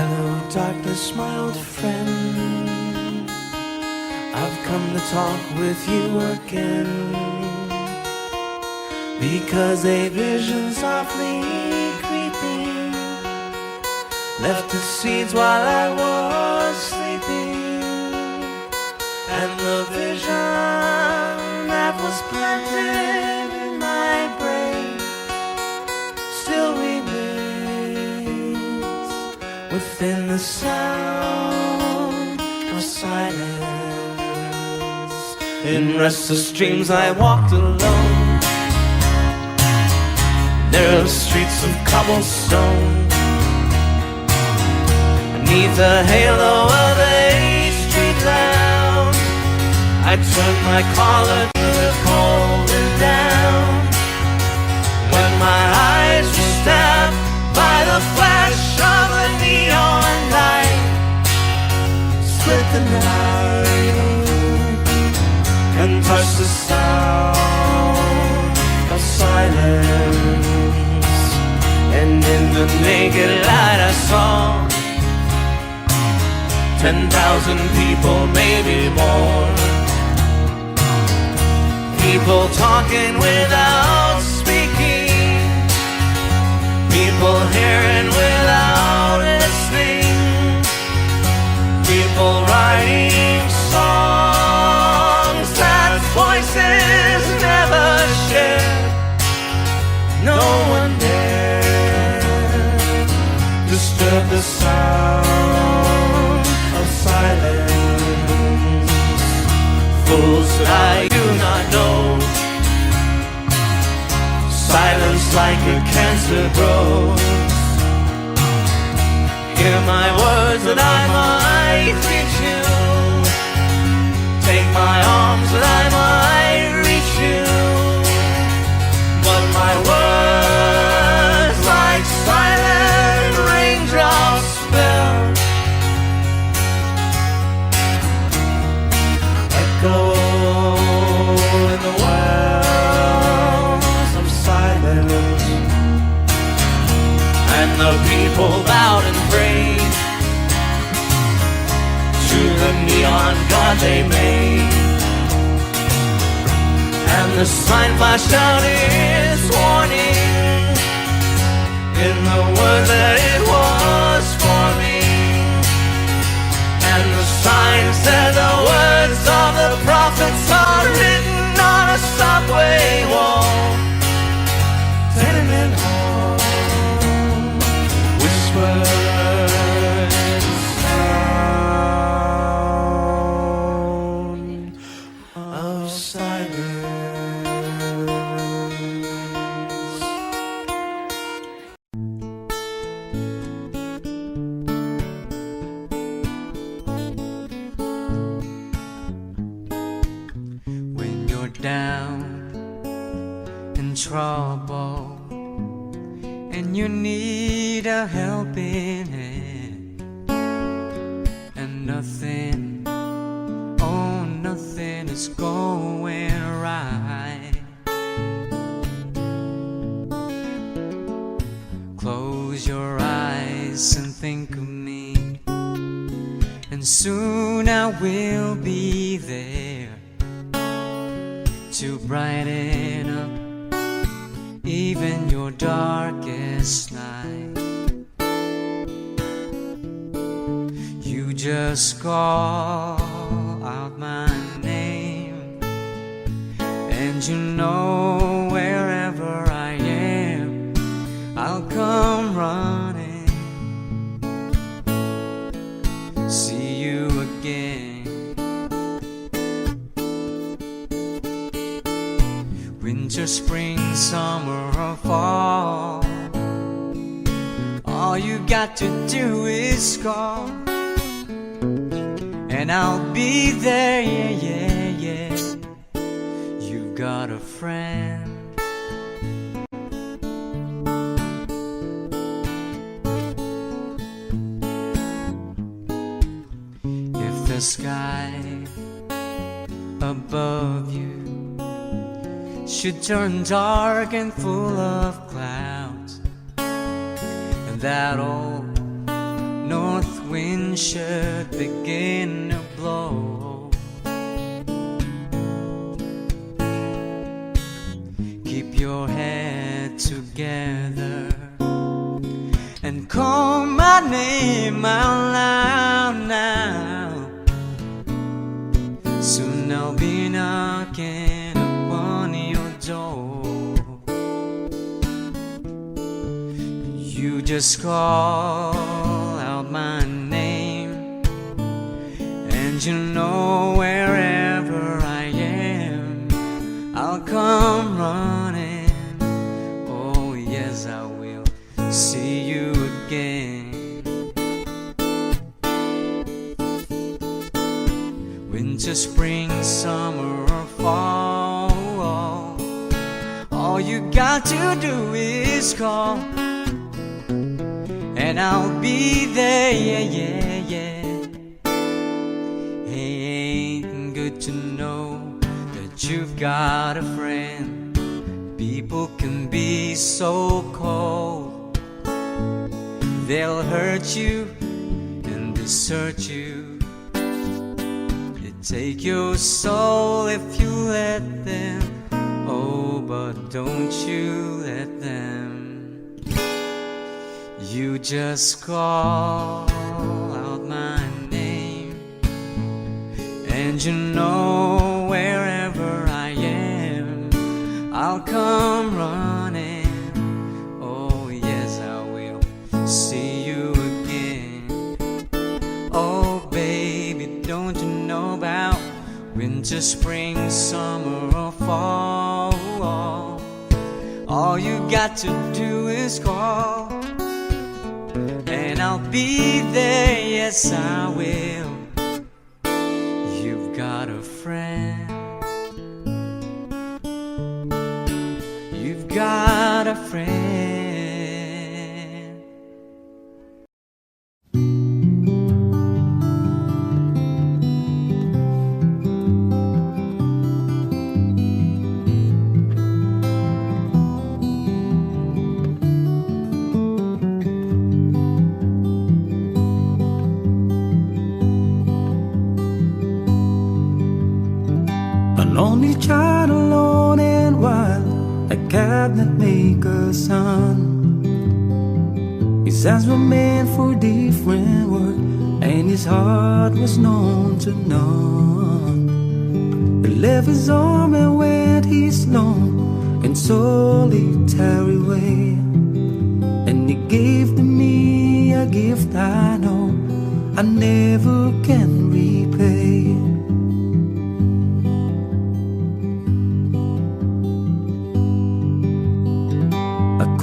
Hello, darkness, my old friend. I've come to talk with you again, because a vision softly creeping left its seeds while I was sleeping, and the vision that was planted in my brain still remains within the sound of silence. In restless dreams I walked alone. Narrow streets of cobblestone, beneath the halo of a street lamp, I turned my collar to the cold and down. When my eyes were stabbed by the flash of a neon light, split the night and touched the sound of silence. And in the naked light I saw 10,000 people, maybe more. People talking without speaking, people hearing without listening, people writing songs that voices never shared. No one dared disturb the sound of silence. Fools that I do not know, silence like a cancer grows. Hear my words that I might reach you, take my arms that I might reach you, but my words like silent raindrops fell, echo in the wells of silence. And the people bowed and prayed to the neon god they made, and the sign flashed out its warning in the word that it was for me. And the sign said the words of the prophets are written on a subway wall, tenement hall, whispered sound of silence. When you're down in trouble and you need a helping hand, and nothing, oh nothing is going right, close your eyes and think of me, and soon I will be there to brighten up even your darkest night. You just call out my name, and you know wherever I am, I'll come running, see you again. Winter, spring, summer, or fall, all you got to do is call, and I'll be there, yeah, yeah, yeah. You've got a friend. If the sky above you should turn dark and full of clouds, and that old north wind should begin to blow, keep your head together and call my name out loud now. Soon I'll be knocking upon your door. You just call out my name, and you know wherever I am, I'll come running. Oh yes, I will see you again. Winter, spring, summer, or fall, all you got to do is call, and I'll be there, yeah, yeah, yeah. Hey, ain't good to know that you've got a friend. People can be so cold, they'll hurt you and desert you, take your soul if you let them. Oh, but don't you let them. You just call out my name, and you know wherever I am, I'll come running. Oh yes, I will see you again. Oh baby, don't you know about winter, spring, summer, or fall? All you got to do is call, and I'll be there, yes I will. You've got a friend. You've got a friend. An only child, alone and wild, a cabinet maker's son. His hands were meant for different work, and his heart was known to none. He left his home and went his lone and solitary way, and he gave to me a gift I know I never can repay.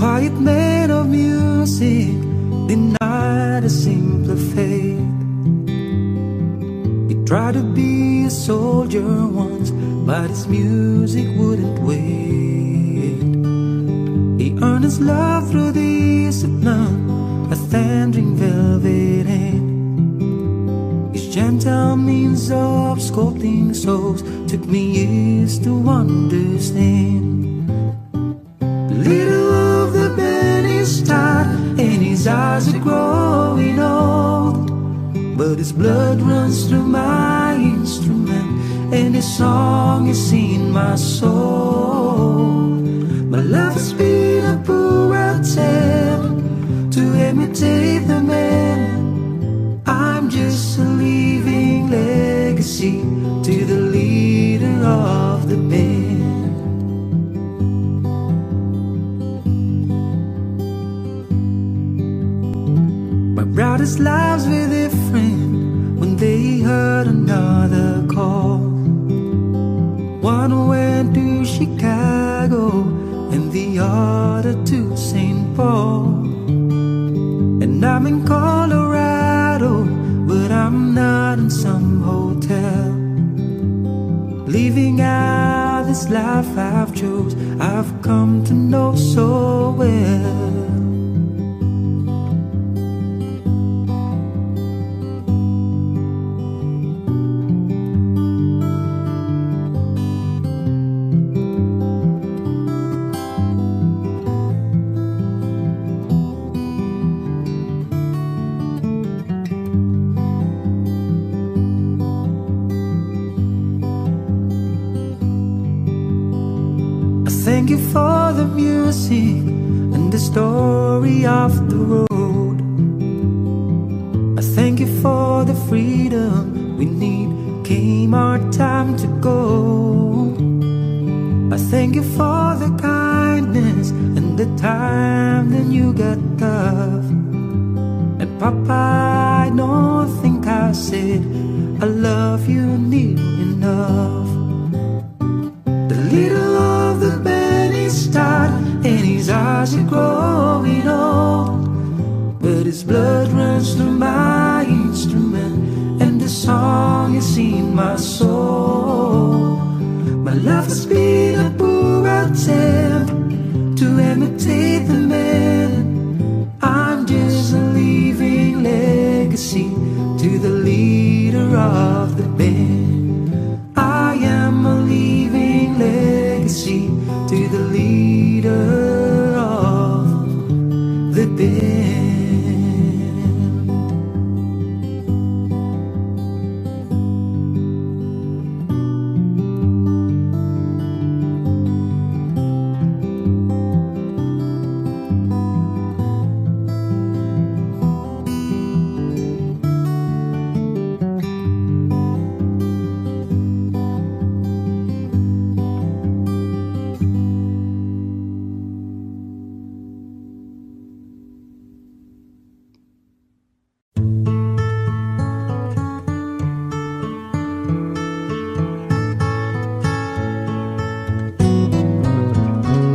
Quiet man of music, denied a simpler fate. He tried to be a soldier once, but his music wouldn't wait. He earned his love through discipline, a thundering velvet hand. His gentle means of sculpting souls took me years to understand. Little of the band is tired, and his eyes are growing old, but his blood runs through my instrument, and his song is in my soul. My love has been a poor attempt to imitate the man. I'm just a living legacy to the leader of the band. Brothers' lives were different when they heard another call. One went to Chicago and the other to St. Paul. And I'm in Colorado, but I'm not in some hotel, living out this life I've chose, I've come to know so well. thank you for the music and the story of the road. I thank you for the freedom we need, came our time to go. I thank you for the kindness and the time that you got tough. And Papa, I don't think I said I love you near enough. The leader of the band is tired and his eyes are growing old, but his blood runs through my instrument and the song is in my soul. My life has been a poor attempt to imitate the man. I'm just a living legacy to the leader of the band. I am a living legacy to the leader of the band.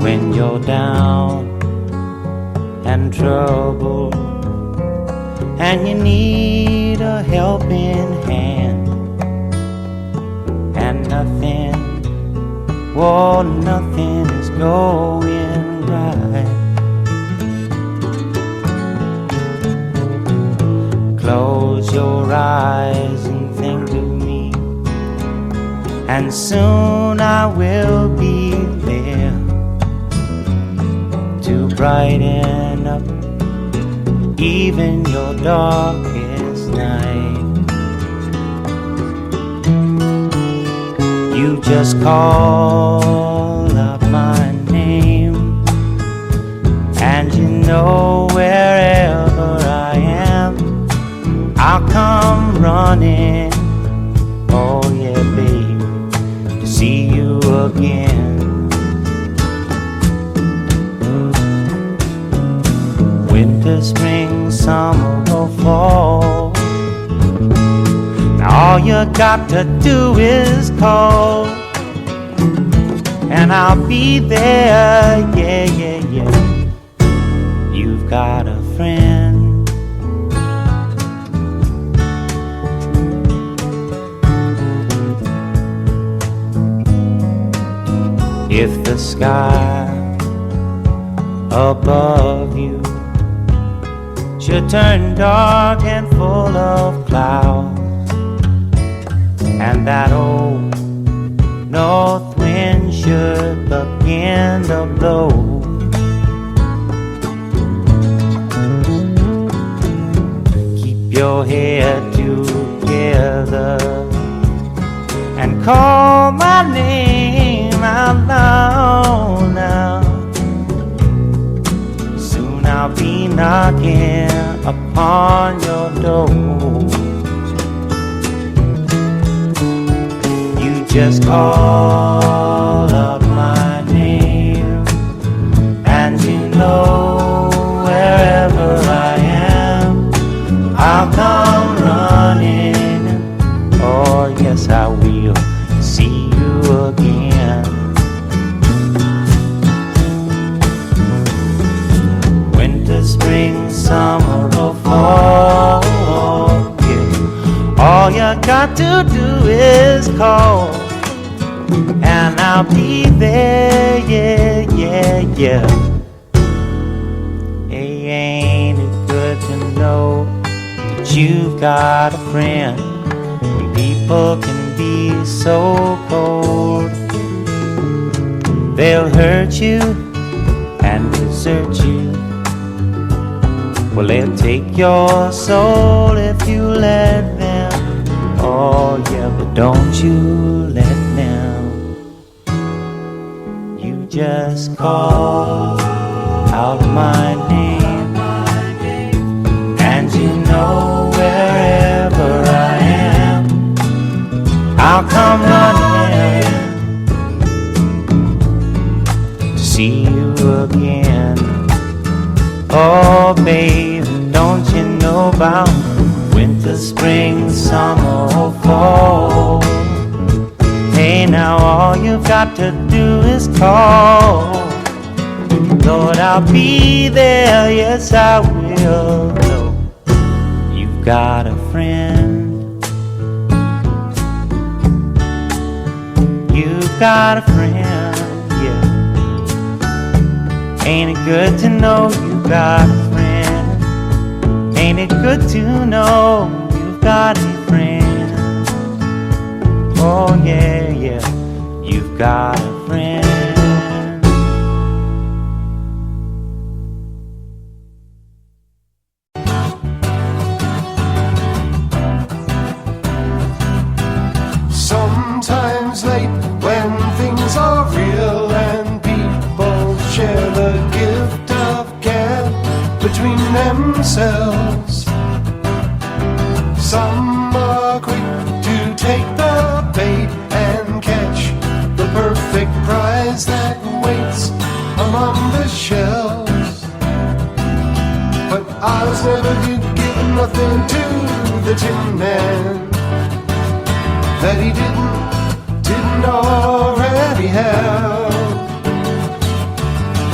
When you're down and troubled and you need a helping hand, and nothing, oh, nothing is going right. Close your eyes and think of me, and soon I will be there to brighten up even your darkest night. You just call up my name, and you know wherever I am, I'll come running. Oh yeah, babe, to see you again. Winter, spring, summer or fall, now all you got to do is call, and I'll be there, yeah, yeah, yeah. You've got a friend. If the sky above you should turn dark and full of clouds, and that old north wind should begin to blow, keep your head together and call my name out loud now. Soon I'll be knocking upon your door. You just call up my name, and you know wherever I am, I'll come running. Oh yes, I will see you again. Winter, spring, summer or fall, yeah. All you got to do is call, and I'll be there, yeah, yeah, yeah. Hey, ain't it good to know that you've got a friend? When people can be so cold, they'll hurt you and desert you. Well, they'll take your soul if you let them. Oh yeah, but don't you let them. You just call out my name, and you know wherever I am, I'll come running to see you again. Oh baby, don't you know about winter, spring, summer, or fall? Hey now, all you've got to do is call. Lord, I'll be there, yes I will. You've got a friend. You've got a friend, yeah. Ain't it good to know you've got a friend? Ain't it good to know you've got a friend? Oh yeah, yeah, you've got a friend. Sometimes late when things are real and people share the gift of gab between themselves. Some are quick to take the bait and catch the perfect prize that waits among the shells. But I was never given nothing to the Tin Man that he didn't already have.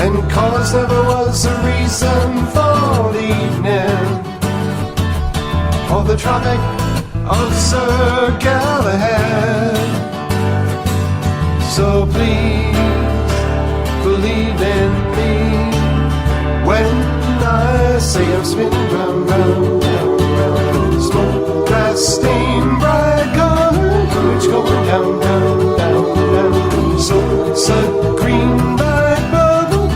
And cause never was a reason for the evening or the Tropic of Sir Galahad. So please believe in me when I say I'm spinning round, round, round, round. Smoke that stain bright color, it's going down, down, down, down. So it's a greenback bubble.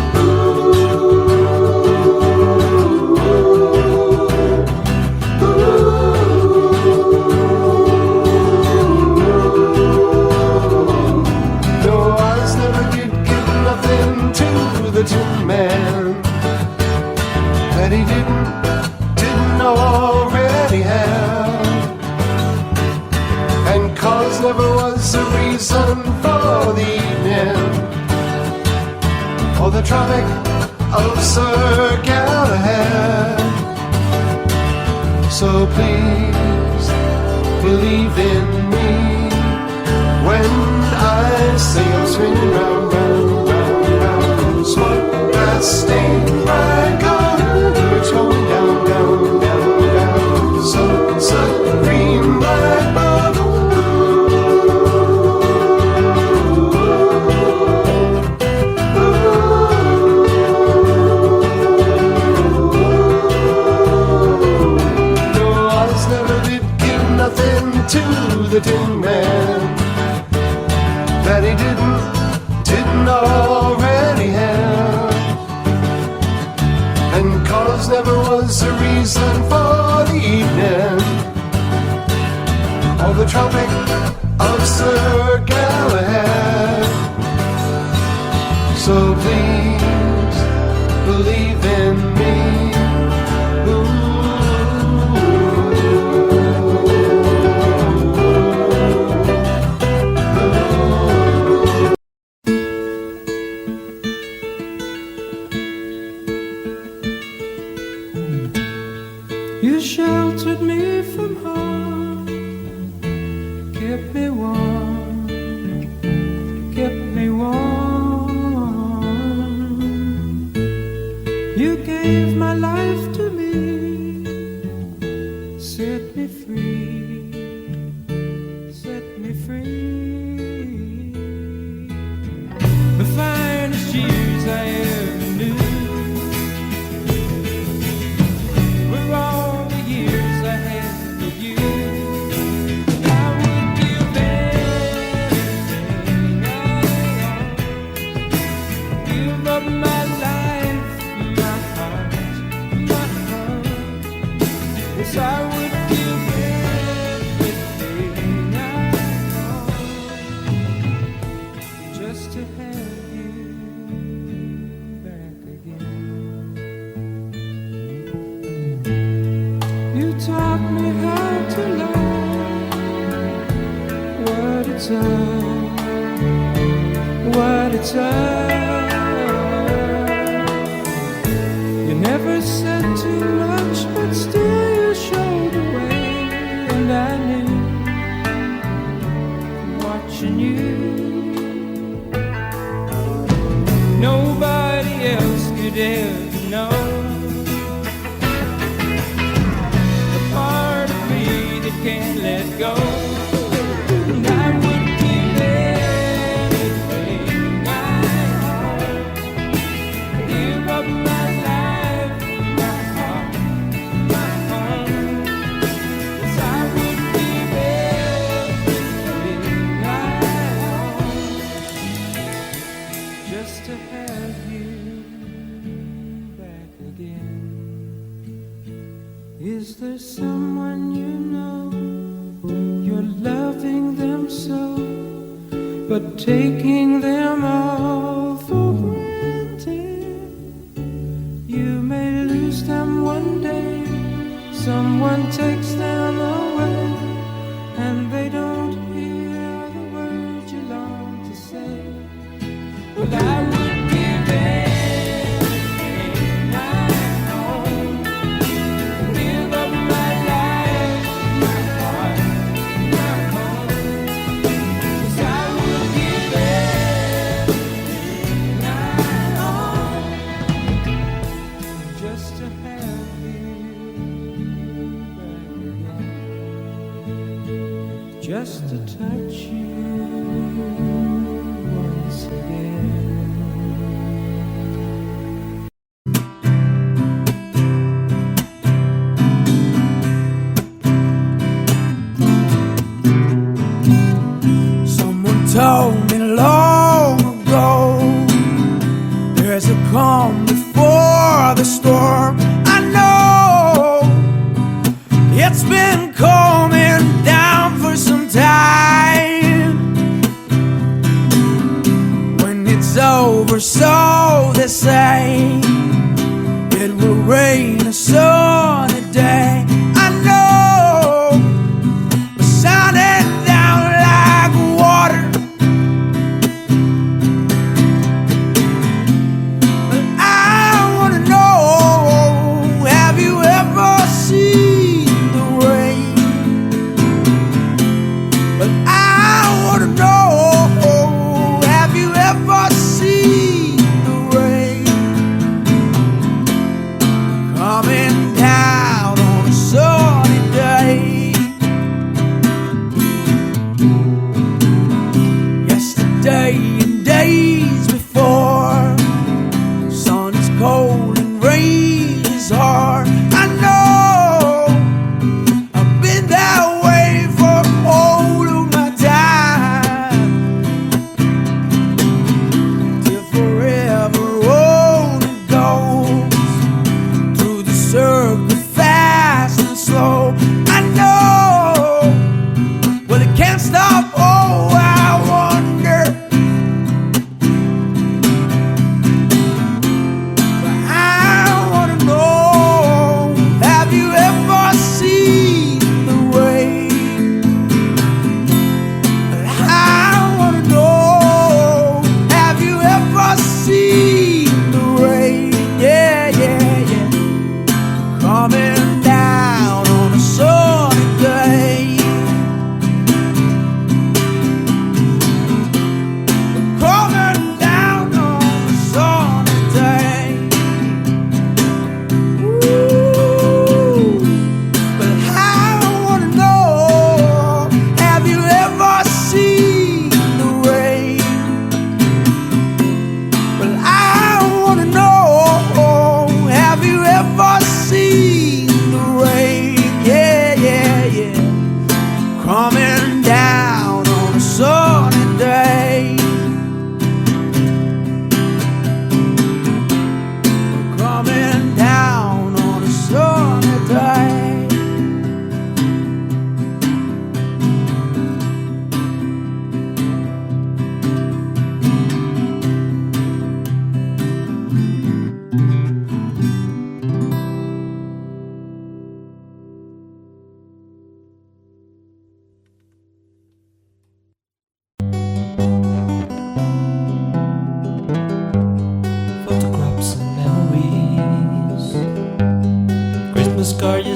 No, I was never given nothing to the Tin Man that he didn't already have. And cause never was a reason for the evening or the Tropic of Sir Galahad. So please believe in me when I say I'm swinging round, round, round, round. Smoke that stain bright color, it's going down, down, down, down. So it's a green black bottle. To the Tin Man that he didn't already have. And cause never was a reason for the evening or the Tropic of Sir Galahad. So please believe in me. You sheltered me from harm, kept me warm, kept me warm. You gave my life to me, set me free, set me free. The finest years I ever knew were all the years I had with you. I would give anything give up my life, my heart, my heart. Yes, I would give everything I own just to have you. taught me how to love. What a time, what a time. You never said too much, but still you showed the way. And I knew, watching you, nobody else could ever know the part of me that can't let go. And I would give anything I own, give up my life, my heart, my home. 'Cause I would give everything I own just to have you back again. Is there someone you know, you're loving them so, but taking them all for granted? You may lose them one day, someone takes them away, and they don't hear the words you long to say. Well, I would give anything I own, give up my life, my heart, my home. 'Cause I would give everything I own just to have you back again, just to touch you once again. Someone told me long ago, there's a calm before the storm. I know it's been coming down for some time. When it's over, so they say, it will rain a sunny day. I know we're sounding down like water, but I wanna know, have you ever seen the rain? But I wanna know, have you ever seen the rain coming down?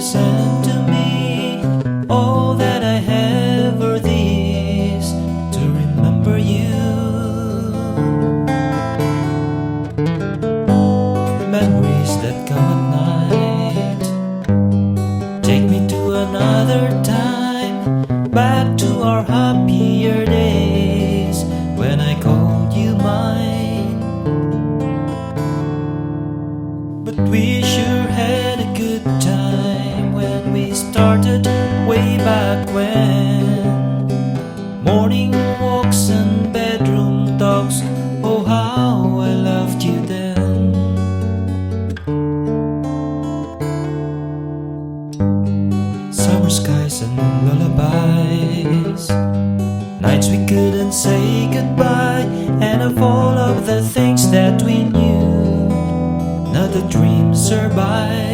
represent to me. All that I have are these to remember you. Memories that come at night take me to another time, back to our happier days when I called you mine. But we sure had a good time when we started way back when. Morning walks and bedroom talks, oh how I loved you then. Summer skies and lullabies, nights we couldn't say goodbye, and of all of the things that we knew, not a dream survived.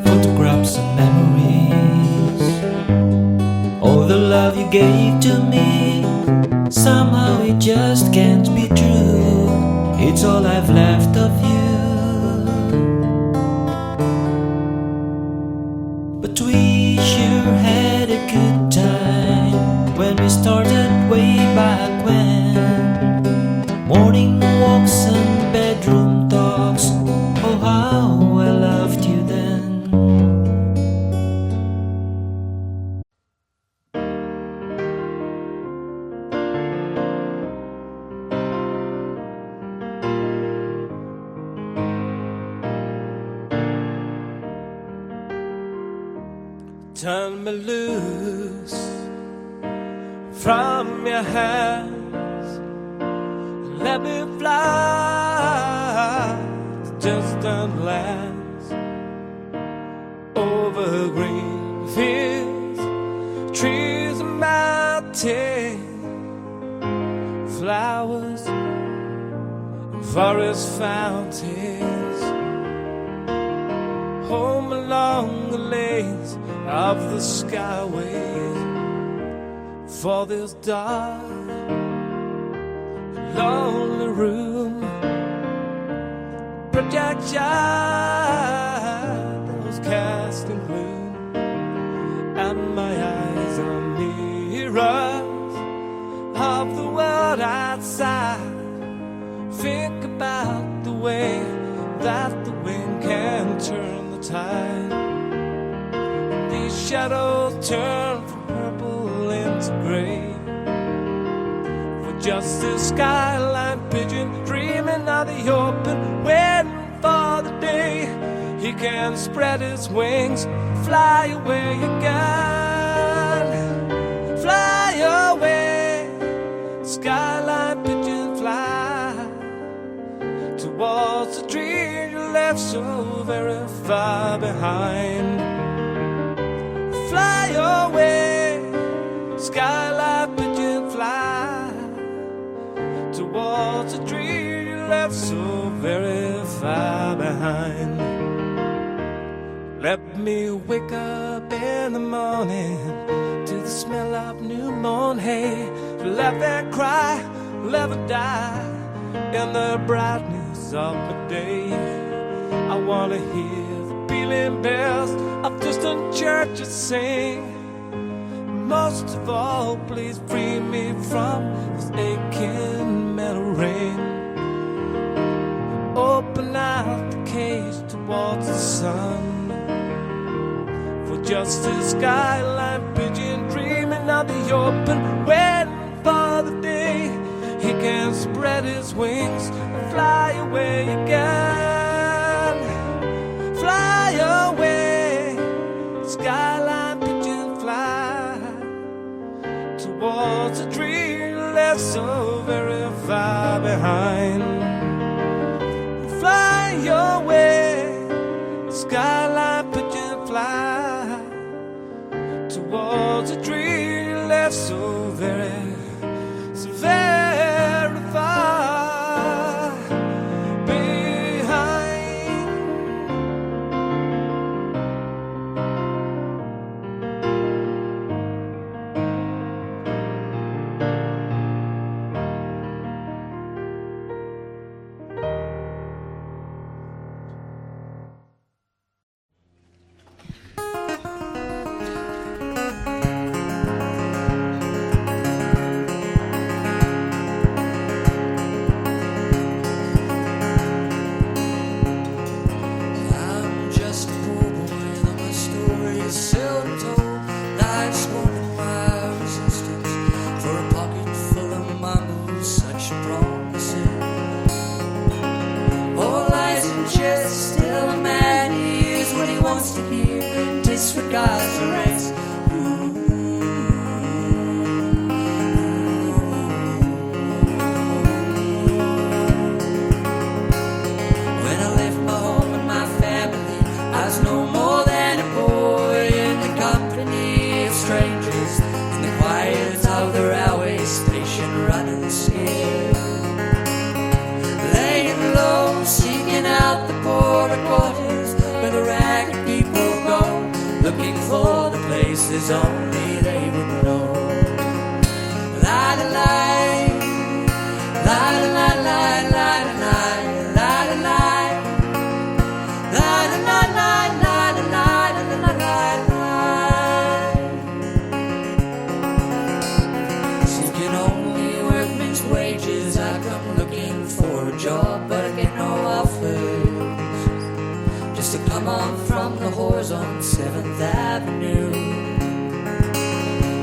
Photographs and memories, all the love you gave to me, somehow it just can't be true. It's all I've left of you. But we sure had a good time when we started way back when. Morning walks and bedroom talks, oh how I loved you then. Turn me loose from your hands, let me fly to distant lands, over green fields, trees and mountains, flowers and forest fountains, home along the lanes of the skyways, for this dark, lonely room, project shadows casting gloom, and my eyes are mirrors of the world outside. Think about the way that the wind can turn the tide. These shadows turn from purple into gray, for just this skyline pigeon dreaming of the open, waiting for the day he can spread his wings, fly away again, fly away. Skyline pigeon, fly towards the dream you left so very far behind. Fly away, skyline pigeon, fly towards a dream you left so very far behind. Let me wake up in the morning to the smell of new mown hay, to laugh and cry, live or die in the brightness of the day. I wanna hear the pealing bells of distant churches sing. Most of all, please free me from this aching metal ring. Open out the cage towards the sun, for just a skyline pigeon dreaming of the open, waiting for the day he can spread his wings and fly away again. Fly away, skyline pigeon, fly towards a dream left so very far behind. Fly your way, skyline pigeon, fly was a dream you left so very far behind. Disregards the race. When I left my home and my family, I was no more than a boy in the company of strangers, in the quiet of the railway station, running scared, laying low, seeking out the border quarters where the ragged people go, looking for the places only they would know. La la la, la la la la la la la la la, la la la la la la la la la. Seeking only workmen's wages, I come looking for a job, but I get no offers. Just to come on from the whores on 7th Avenue.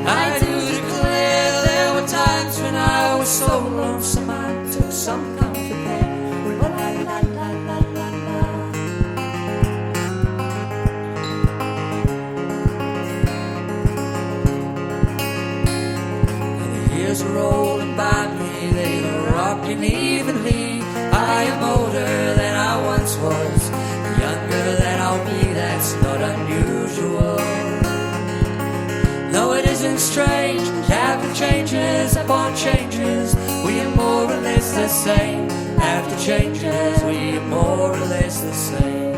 I do declare there were times when I was so lonesome I took some comfort there. La la la la la la la. And the years are rolling by me, they are rocking evenly. I am older than I once was, younger than I'll be, that's not unusual. No, it isn't strange, after changes upon changes, we are more or less the same. After changes, we are more or less the same.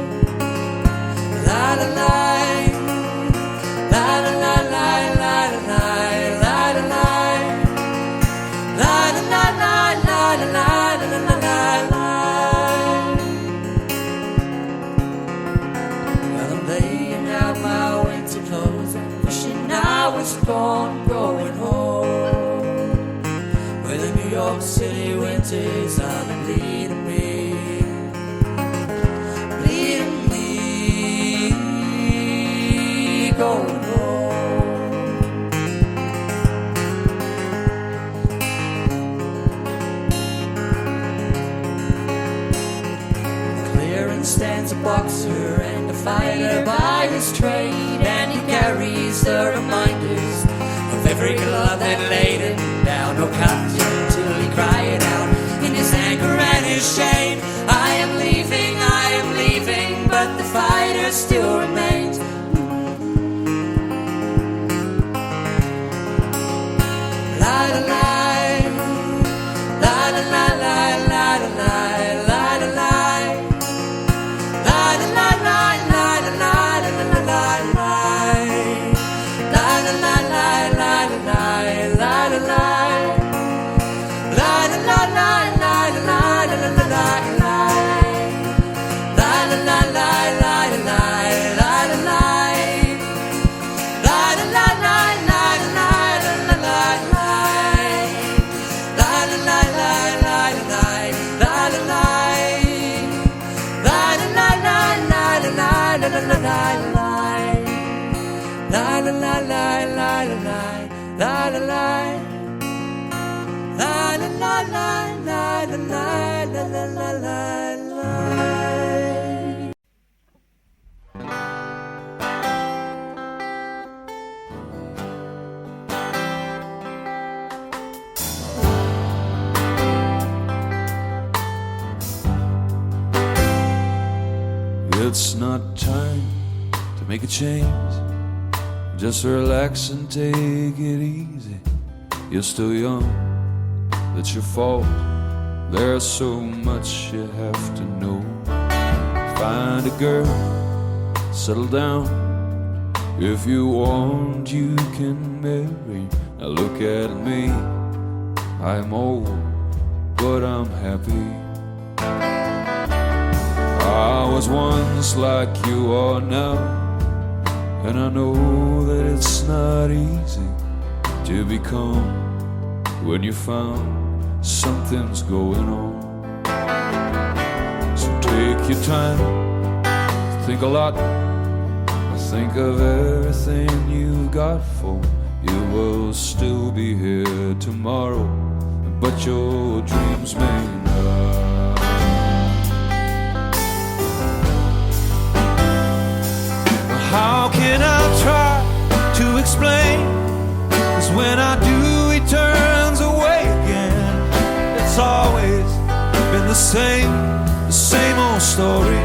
La la la, la la la la la la la la la, la la la la la la la la la la. I was born going home, where the New York City winters are leading me, going home. Clearing stands a boxer and a fighter by his trade, and he carries the reminders of every glove that laid him down or cut him till he cried out in his anger and his shame. I am leaving, but the fighter still remains. La la la, la la la la la la la la la, la la la la la la la la la. It's not time to make a change. Just relax and take it easy. You're still young, that's your fault. There's so much you have to know. Find a girl, settle down. If you want, you can marry. Now look at me, I'm old, but I'm happy. I was once like you are now, and I know that it's not easy to become when you found something's going on. So take your time, think a lot, think of everything you've got, for you will still be here tomorrow, but your dreams may not. How can I try to explain? 'Cause when I do, he turns away again. It's always been the same old story.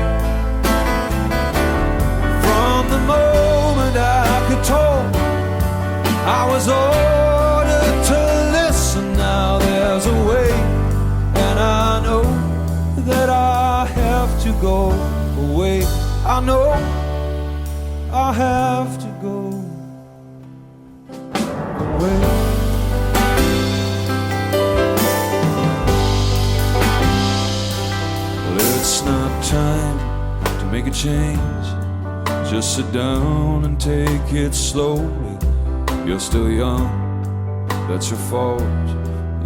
From the moment I could talk, I was ordered to listen. Now there's a way, and I know that I have to go away. I know I have to go away. Well, it's not time to make a change. Just sit down and take it slowly. You're still young, that's your fault.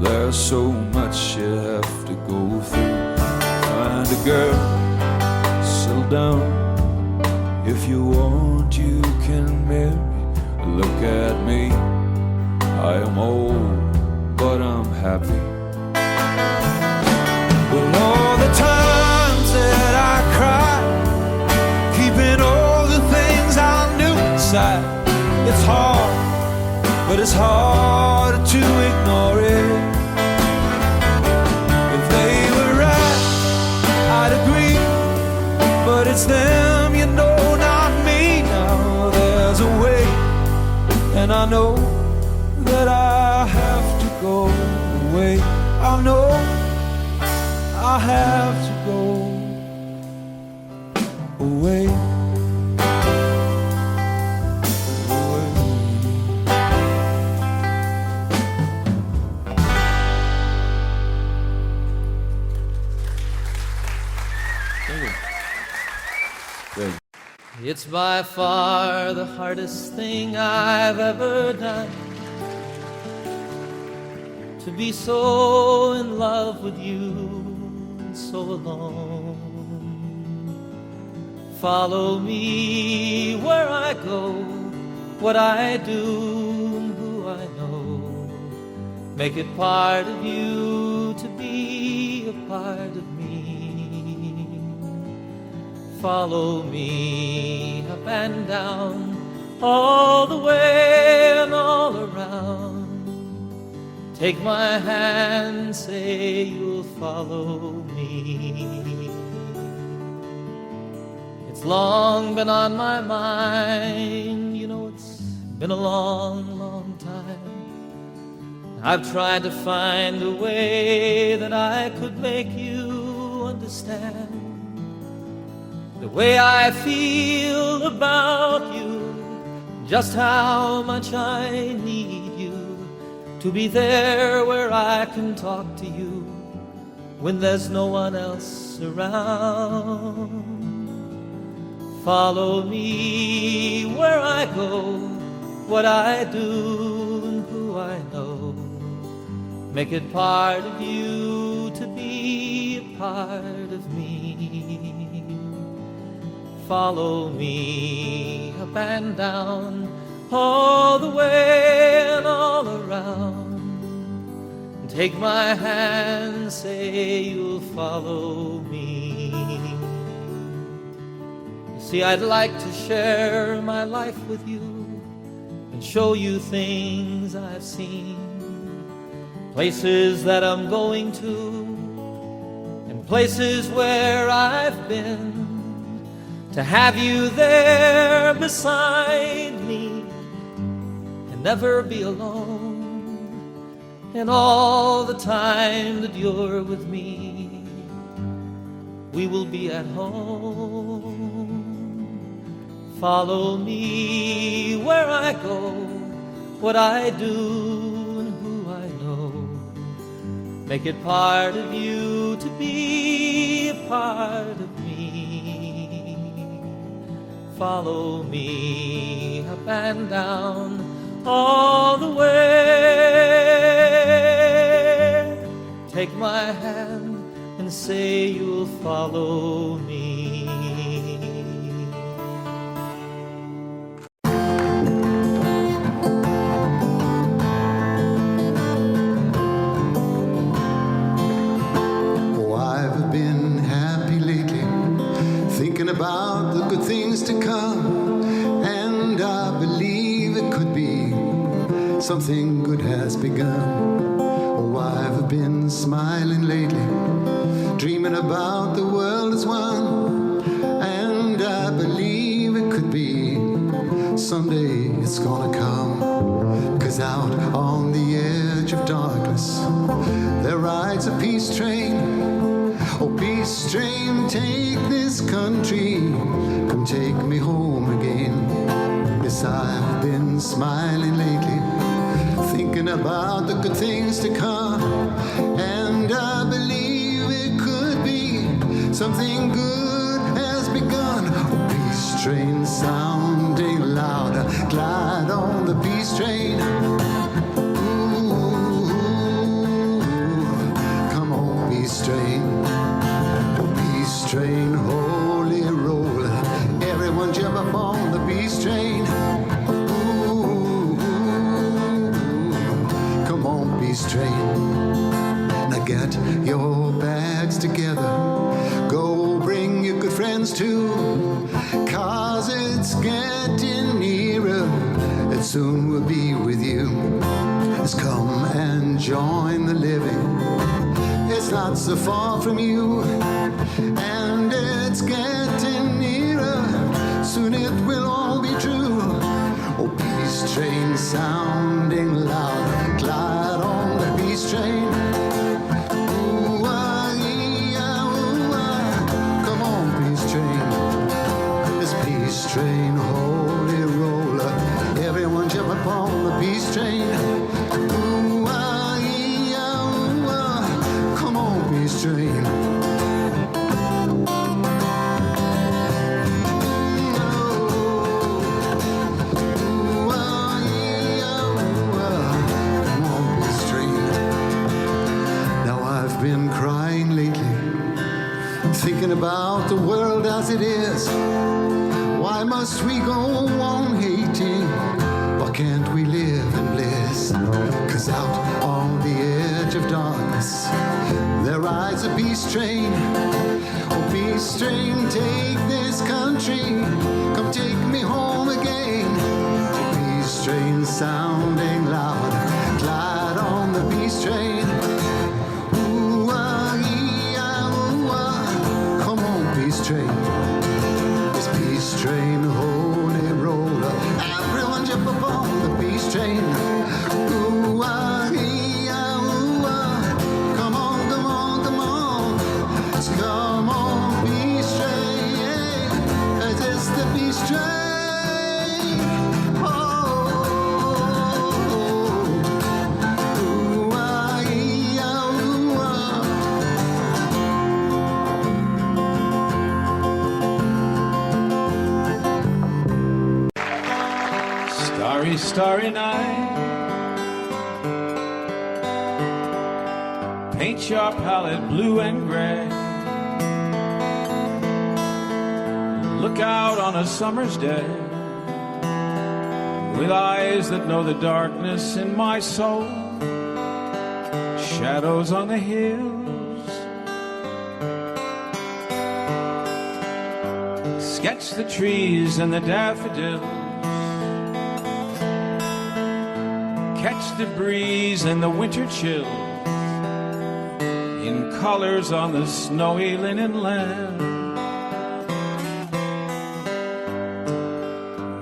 There's so much you have to go through. Find a girl, settle down. If you want, you can marry. Look at me, I am old, but I'm happy. Well, all the times that I cried, keeping all the things I knew inside, it's hard, but it's hard to ignore it. If they were right, I'd agree, but it's them, you know, not me. Now there's a way, and I know that I have to go away. I know I have to go away. It's by far the hardest thing I've ever done, to be so in love with you, so alone. Follow me where I go, what I do and who I know. Make it part of you to be a part of me. Follow me up and down, all the way and all around. Take my hand, say you'll follow me. It's long been on my mind, you know, it's been a long, long time. I've tried to find a way that I could make you understand the way I feel about you, just how much I need you to be there where I can talk to you when there's no one else around. Follow me where I go, what I do and who I know. Make it part of you to be a part of me. Follow me up and down, all the way and all around. Take my hand, say you'll follow me. You see, I'd like to share my life with you and show you things I've seen, places that I'm going to, and places where I've been. To have you there beside me never be alone. And all the time that you're with me, we will be at home. Follow me where I go, what I do and who I know. Make it part of you to be a part of me. Follow me up and down all the way. Take my hand and say you'll follow me. About the good things to come, and I believe it could be something good has begun. Oh, I've been smiling lately, dreaming about the world as one, and I believe it could be someday it's gonna come. 'Cause out on the edge of darkness there rides a peace train. Oh, peace train, take this country, come take me home again. Yes, I've been smiling lately, thinking about the good things to come, and I believe it could be something good has begun. Oh, peace train sounding louder, glide on the peace train. Ooh, come on, peace train. Train, holy roll, everyone jump up on the peace train. Ooh, come on, peace train. Now get your bags together, go bring your good friends too, 'cause it's getting nearer, and soon we'll be with you. Let's come and join the living, it's not so far from you, and it's getting nearer, soon it will all be true. Oh, peace train sounding loud, glide on the peace train. Ooh, come on, peace train. This peace train, holy roller, everyone jump upon the peace train. Ooh, come on, peace train. Been crying lately, thinking about the world as it is. Why must we go on hating? Why can't we live in bliss? 'Cause out on the edge of darkness there rides a peace train. Oh, peace train, take this country, come take me home again. Peace train sounding loud, glide on the peace train. Peace train, this peace train, holy roller, everyone jump upon the peace train. Ooh, come on, come on, come on, let's come on, peace train, it is the peace train. Oh, Starry, starry night, paint your palette blue and gray. Look out on a summer's day with eyes that know the darkness in my soul. Shadows on the hills, sketch the trees and the daffodils. Catch the breeze and the winter chill in colors on the snowy linen land.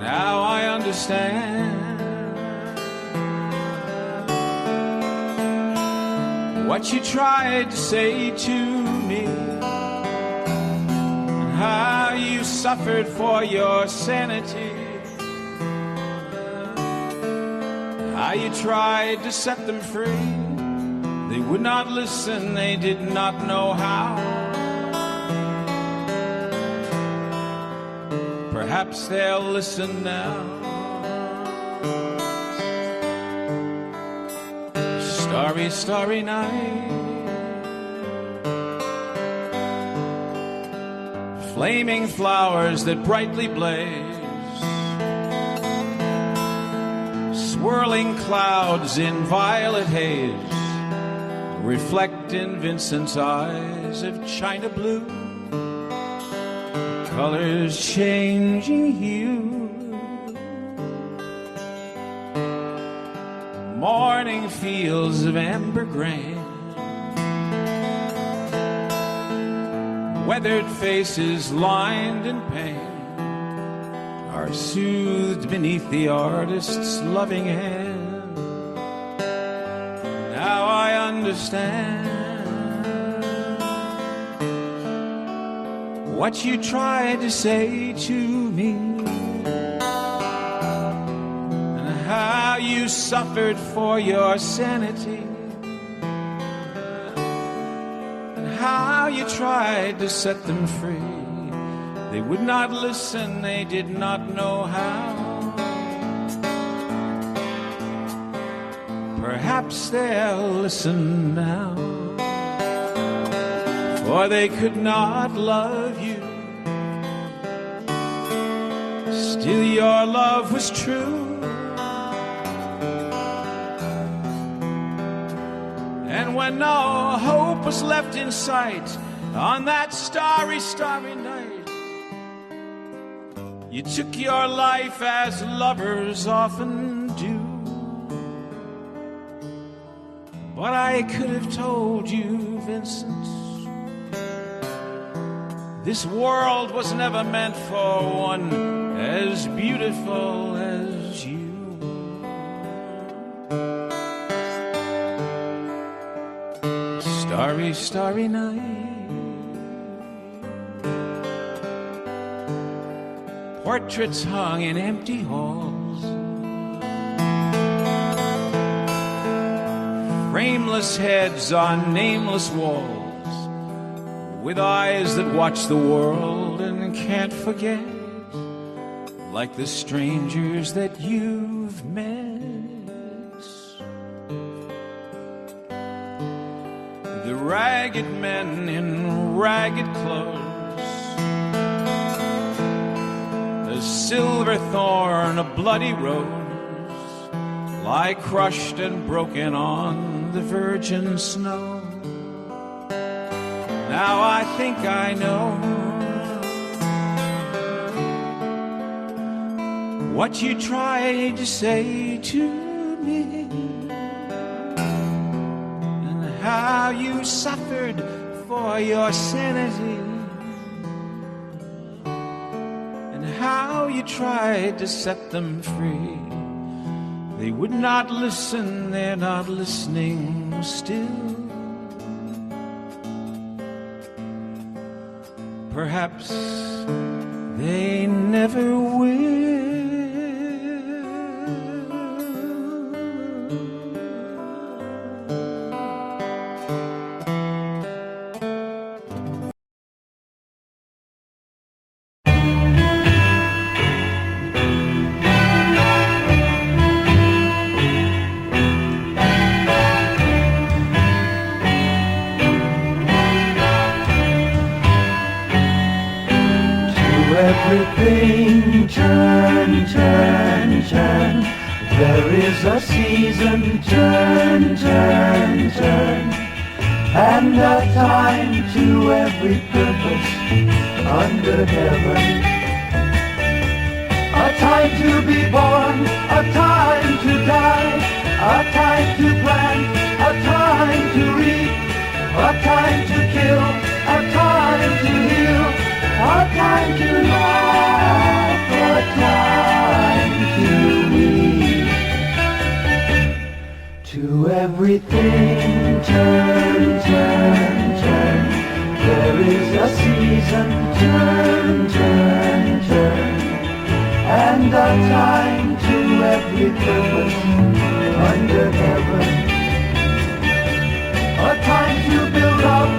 Now I understand what you tried to say to me, and how you suffered for your sanity, how you tried to set them free. They would not listen, they did not know how. Perhaps they'll listen now. Starry, starry night, flaming flowers that brightly blaze, swirling clouds in violet haze, reflect in Vincent's eyes of china blue, colors changing hue. Morning fields of amber grain, weathered faces lined in pain are soothed beneath the artist's loving hand. Now I understand what you tried to say to me, and how you suffered for your sanity, and how you tried to set them free. They would not listen, they did not know how. Perhaps they'll listen now, for they could not love you. Still your love was true, and when no hope was left in sight on that starry, starry night, you took your life as lovers often do. But I could have told you, Vincent, this world was never meant for one as beautiful as you. Starry, starry night, portraits hung in empty halls, frameless heads on nameless walls, with eyes that watch the world and can't forget, like the strangers that you've met. The ragged men in ragged clothes, a silver thorn, a bloody rose, lie crushed and broken on the virgin snow. Now I think I know what you tried to say to me, and how you suffered for your sanity, and how you tried to set them free. They would not listen, they're not listening still. Perhaps they never will. Everything turn, turn, turn. There is a season, turn, turn, turn. And a time to every purpose under heaven. A time to be born, a time to die, a time to plant, a time to reap, a time to kill, a time to heal, a time to laugh, a time to weep. To everything turn, turn, turn. There is a season, turn, turn, turn. And a time to every purpose under heaven. A time to build up,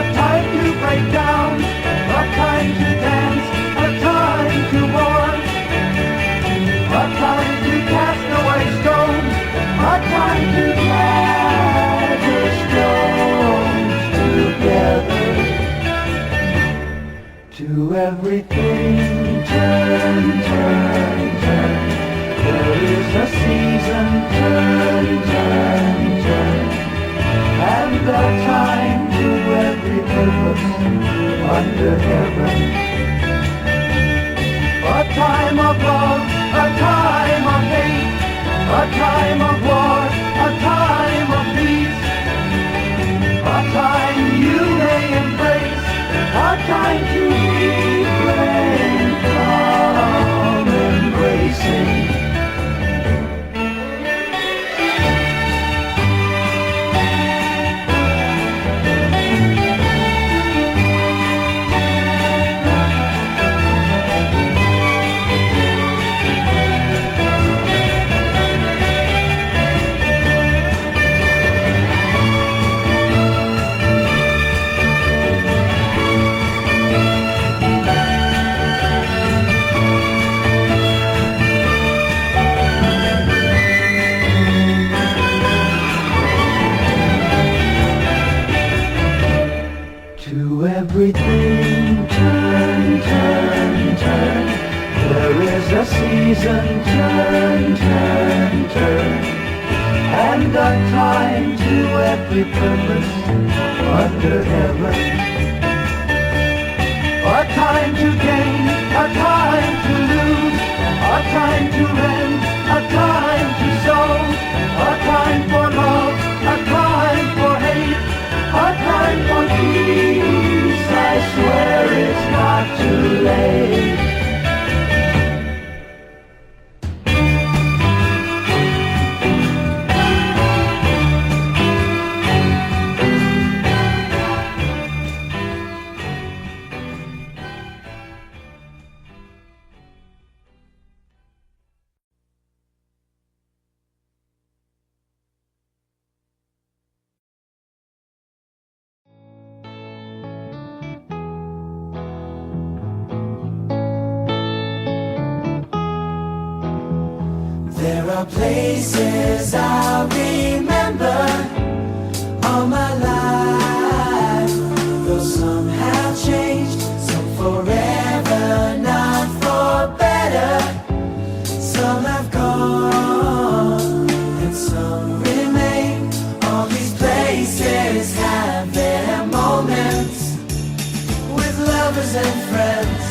a time to break down, a time to dance, a time to mourn, a time to cast away stones, a time to gather stones together. To everything, turn, turn, turn. There is a season, turn, turn, turn. And a time to every purpose under heaven. A time of love, a time of hate, a time of war, a time of peace, a time you may embrace, a time to refrain from embracing. Everything turn, turn, turn. There is a season, turn, turn, turn. And a time to every purpose under heaven. A time to gain, a time to lose, a time to rend, a time to sow, a time for love, a time for hate, a time for peace. I swear it's not too late. There are places I'll remember all my life, though some have changed, some forever, not for better. Some have gone and some remain. All these places have their moments with lovers and friends.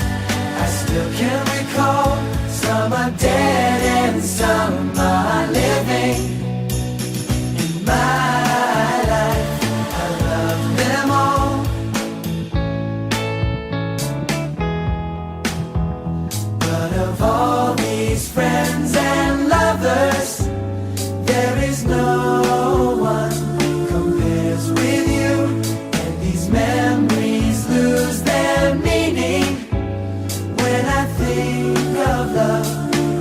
I still can recall. Some are dead and some are living. In my life, I love them all. But of all these friends and lovers, there is no one compares with you. And these memories lose their meaning when I think of love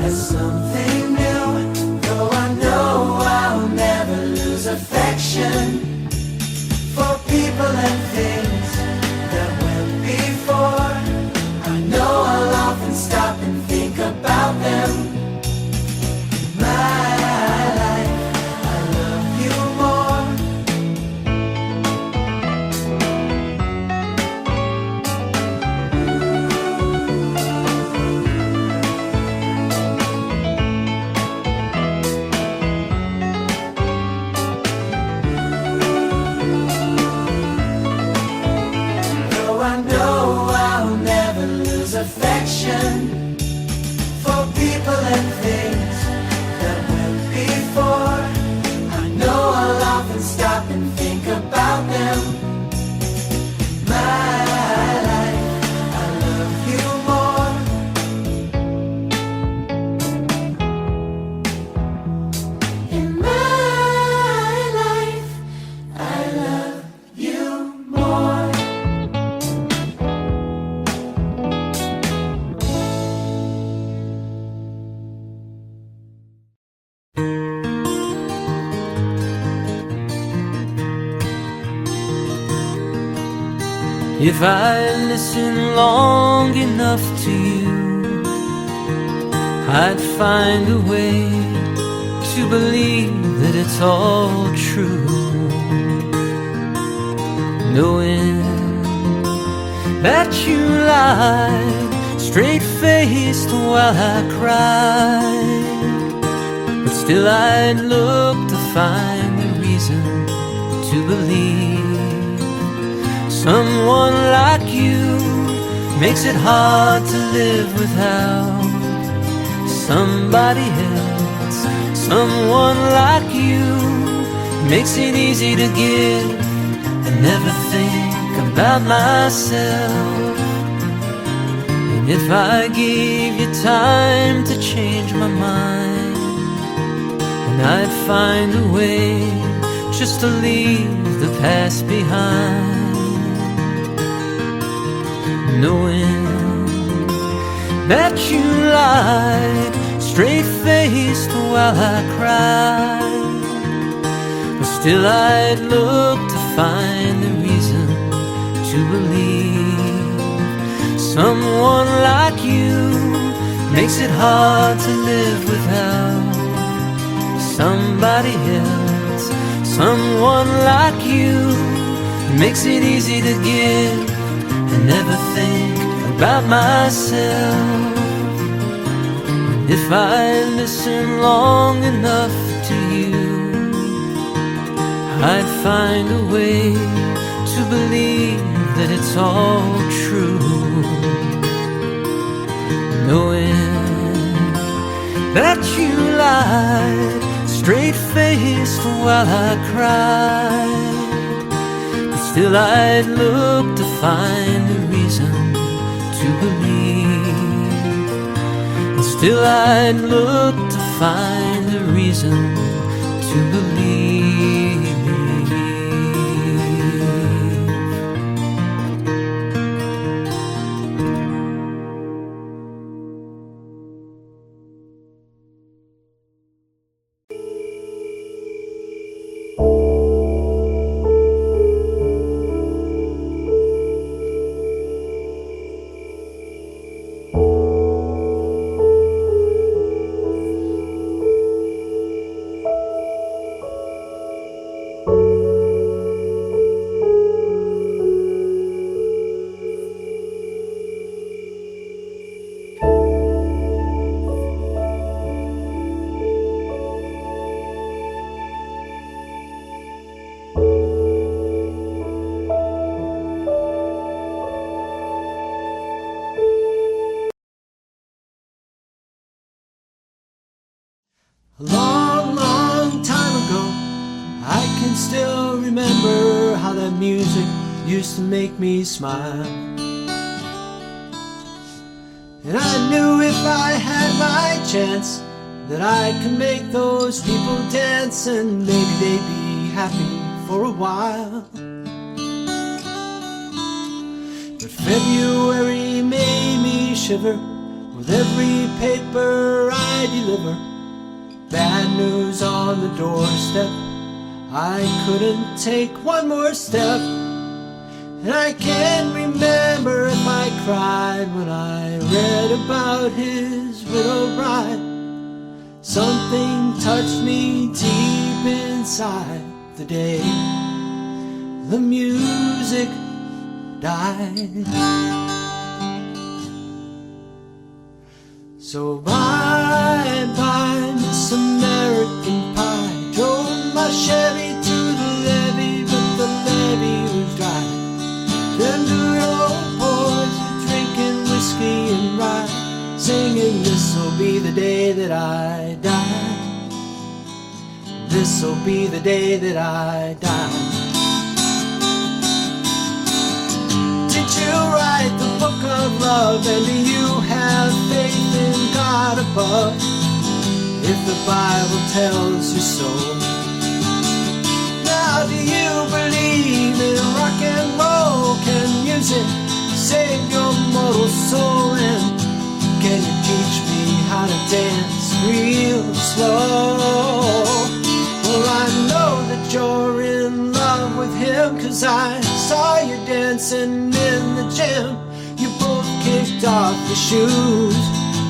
as something new. Though I know I'll never lose affection for people and things that went before. I know I'll often stop and think about them If I listen long enough to you, I'd find a way to believe that it's all true. Knowing that you lied straight-faced while I cried, but still I'd look to find a reason to believe. Someone like you makes it hard to live without somebody else. Someone like you makes it easy to give and never think about myself. And if I gave you time to change my mind, and I'd find a way just to leave the past behind, knowing that you lied straight-faced while I cried, but still I'd look to find a reason to believe. Someone like you makes it hard to live without somebody else. Someone like you makes it easy to give and never think about myself. And if I listen long enough to you, I'd find a way to believe that it's all true. Knowing that you lied straight-faced while I cried, but still I'd look to find a reason to believe. And still I'd look to find a reason to believe. A long, long time ago, I can still remember how that music used to make me smile. And I knew if I had my chance that I could make those people dance, and maybe they'd be happy for a while. But February made me shiver with every paper I deliver. Bad news on the doorstep, I couldn't take one more step. And I can't remember if I cried when I read about his widow bride. Something touched me deep inside the day the music died. So bye-bye, Miss American Pie. Drove my Chevy to the levee, but the levee was dry. Them good old boys were drinking whiskey and rye, singing, this'll be the day that I die. This'll be the day that I die. Did you write the book of love, and do you have faith in God above? If the Bible tells you so. Now do you believe in rock and roll? Can music save your mortal soul? And can you teach me how to dance real slow? Well, I know that you're in love with him, 'cause I saw saw you dancing in the gym. You both kicked off your shoes.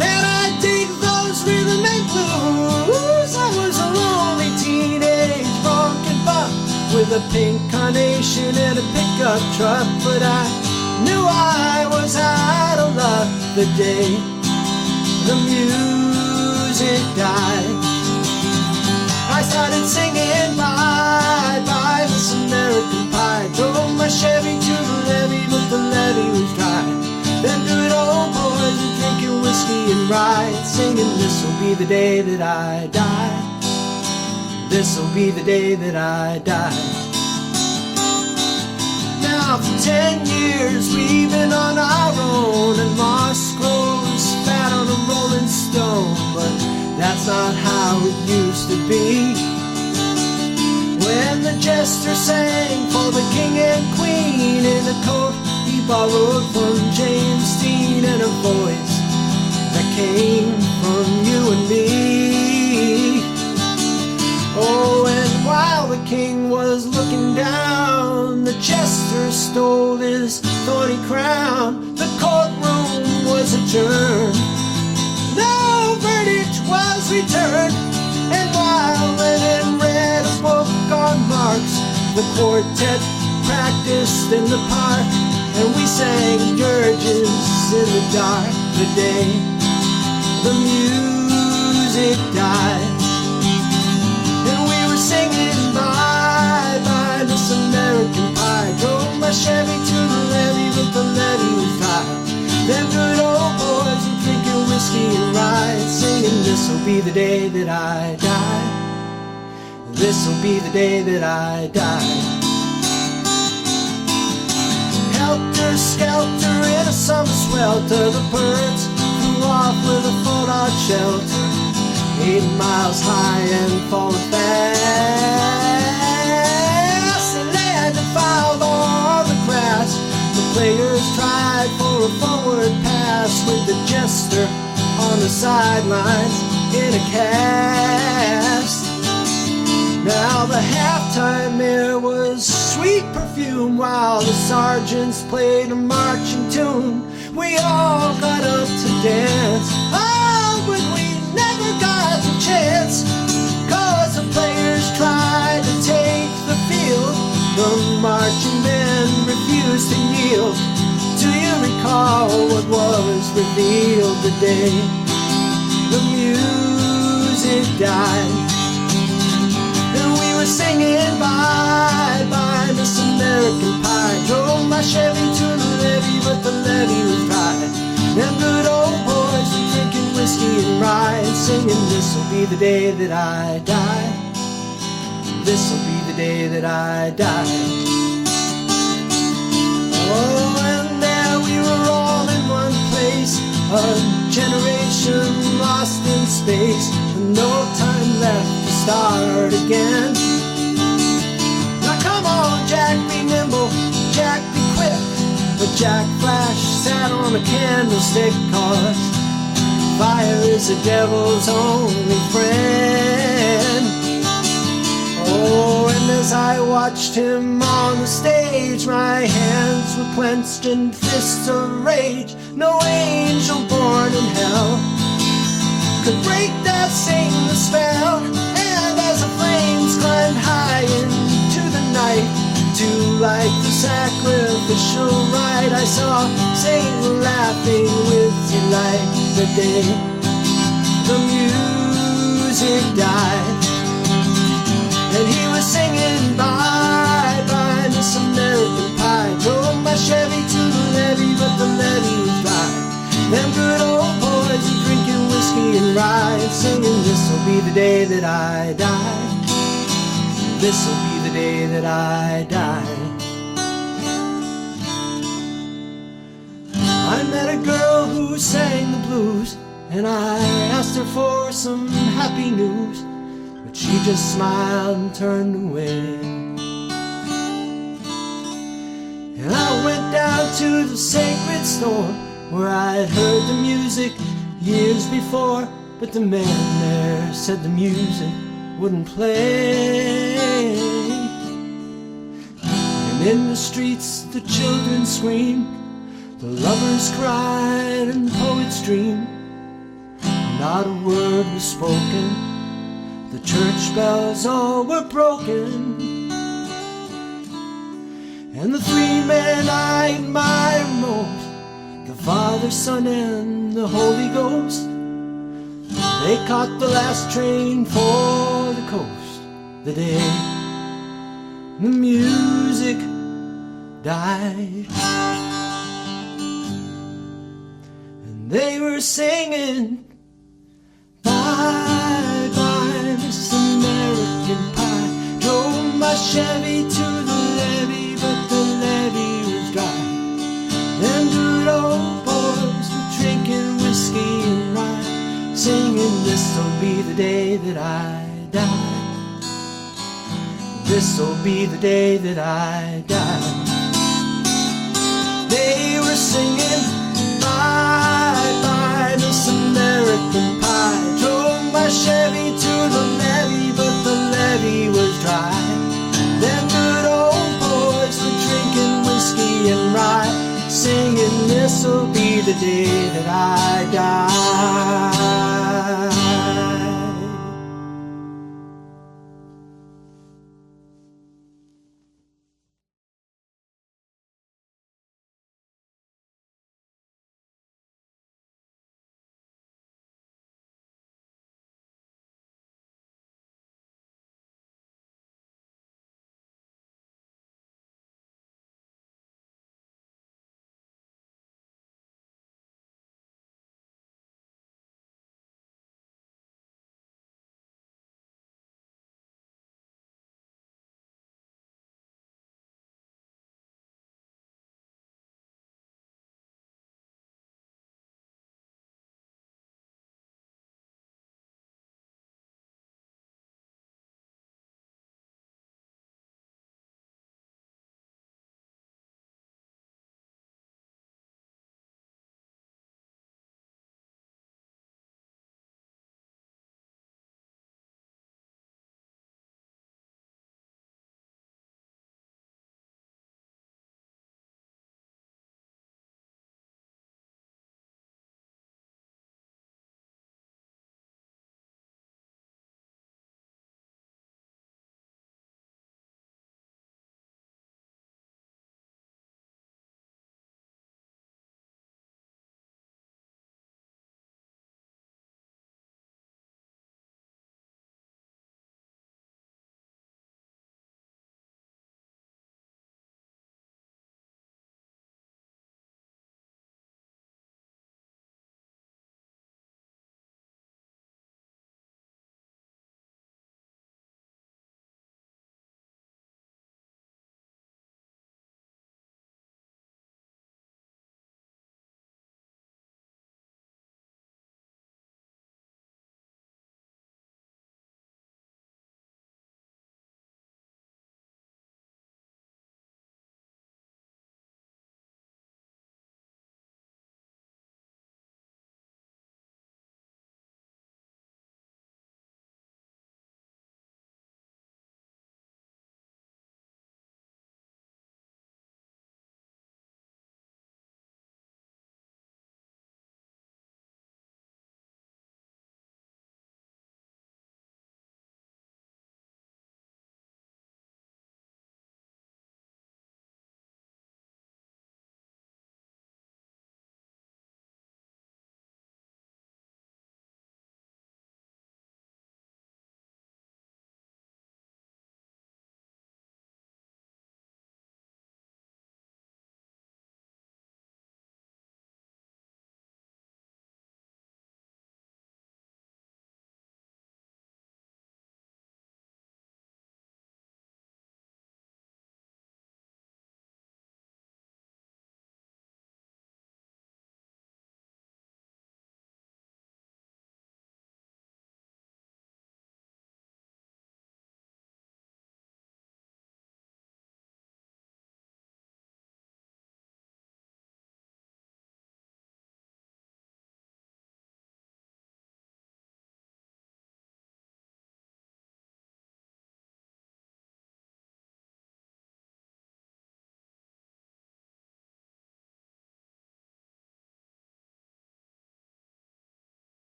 Man, I dig those rhythm and blues. I was a lonely teenage bronkin' buck with a pink carnation and a pickup truck, but I knew I was out of luck the day the music died. I started singing bye bye Miss American Pie. Drove my Chevy to the levee, but the levee was dry. Them good old boys were drinking whiskey and rye, singing this'll be the day that I die. This'll be the day that I die. Now for 10 years we've been on our own, and moss grows fat on a rolling stone, but that's not how it used to be. When the jester sang for the king and queen in a coat he borrowed from James Dean, and a voice that came from you and me. Oh, and while the king was looking down, the jester stole his thorny crown. The courtroom was adjourned, no verdict was returned, and while Lennon read a book on Marx, the quartet practiced in the park, and we sang dirges in the dark the day the music died. And we were singing bye bye Miss American Pie. Drove my Chevy to the levee, but the levee was dry. Them good old boys were drinking whiskey and rye, singing this'll be the day that I die. This'll be the day that I die. Helter skelter in a summer swelter, the birds flew off with a fallout shelter, 8 miles high and falling fast. The land defiled all the grass. The players tried for a forward pass, with the jester on the sidelines in a cast. Now the halftime air was sweet perfume, while the sergeants played a marching tune. We all got up to dance, oh, but we never got the chance, 'cause the players tried to take the field. The marching band refused to yield. Do you recall what was revealed the day the music died? And we were singing bye bye Miss American Pie. Drove my Chevy to the levee, but the levee was dry. Them good old boys were drinking whiskey and rye, singing this'll be the day that I die. This'll be the day that I die. Oh, and there we were all in one place, a generation lost in space, and no time left to start again. Now come on, Jack, be nimble, Jack, be quick. But Jack Flash sat on a candlestick, 'cause fire is the devil's only friend. Oh, and as I watched him on the stage, my hands were clenched in fists of rage. No angel born in hell could break that Satan's spell. And as the flames climbed high into the night to light the sacrificial rite, I saw Satan laughing with delight the day the music died. And he was singing bye bye Miss American Pie. Drove my Chevy to the levee, but the levee was dry. Them good old boys are drinking whiskey and rye, singing this'll be the day that I die. This'll be the day that I die. I met a girl who sang the blues, and I asked her for some happy news, but she just smiled and turned away. And I went down to the sacred store where I'd heard the music years before, but the man there said the music wouldn't play. And In the streets the children scream, the lovers cried and the poets dreamed. Not a word was spoken, the church bells all were broken. And the three men I admire most, the Father, Son, and the Holy Ghost, they caught the last train for the coast the day the music died. And they were singing, bye bye Miss American Pie. Drove my Chevy to the levee, but the levee was dry. Them good old boys were drinking whiskey and rye, singing, this'll be the day that I die. This'll be the day that I die. They were singing, bye bye Miss American Pie. Drove my Chevy to the levee, but the levee was dry. Them good old boys were drinking whiskey and rye, singing, this'll be the day that I die.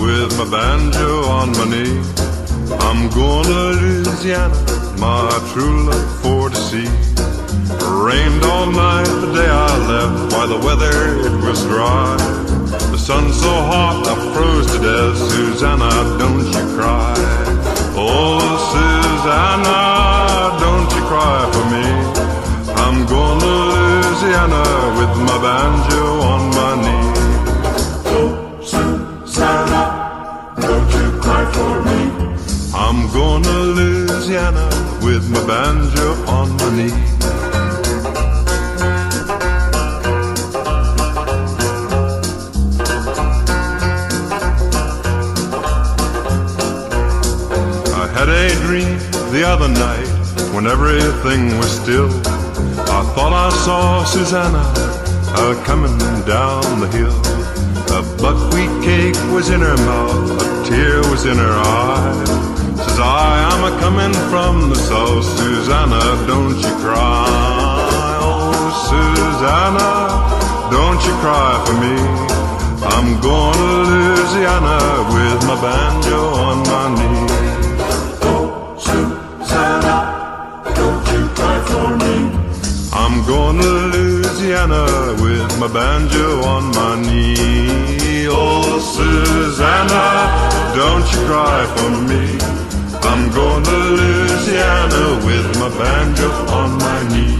with my banjo on my knee. I'm going to Louisiana, my true love for to see. Rained all night the day I left, why the weather it was dry. The sun's so hot I froze to death, Susanna, don't you cry. Oh, Susanna, don't you cry for me. I'm going to Louisiana with my banjo on my knee. Oh, Susanna, don't you cry for me. I'm going to Louisiana with my banjo on my knee. I had a dream the other night when everything was still. I thought I saw Susanna coming down the hill. A buckwheat cake was in her mouth, a tear was in her eye. Says I'm a-coming from the south, Susanna, don't you cry. Oh, Susanna, don't you cry for me. I'm going to Louisiana with my banjo on my knee. Oh, Susanna, don't you cry for me. I'm going to Louisiana with my banjo on my knee. Oh, Susanna, don't you cry for me. I'm going to Louisiana with my banjo on my knee.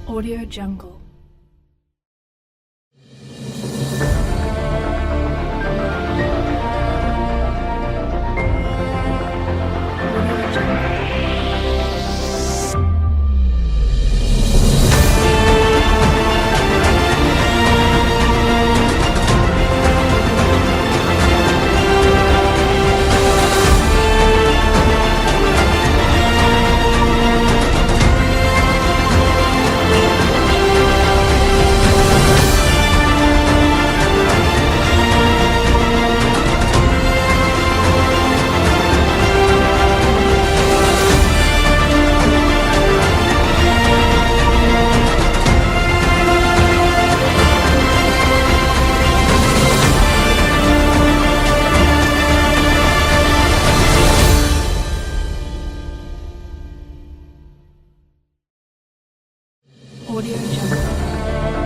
Audio Jungle. Audio Jungle.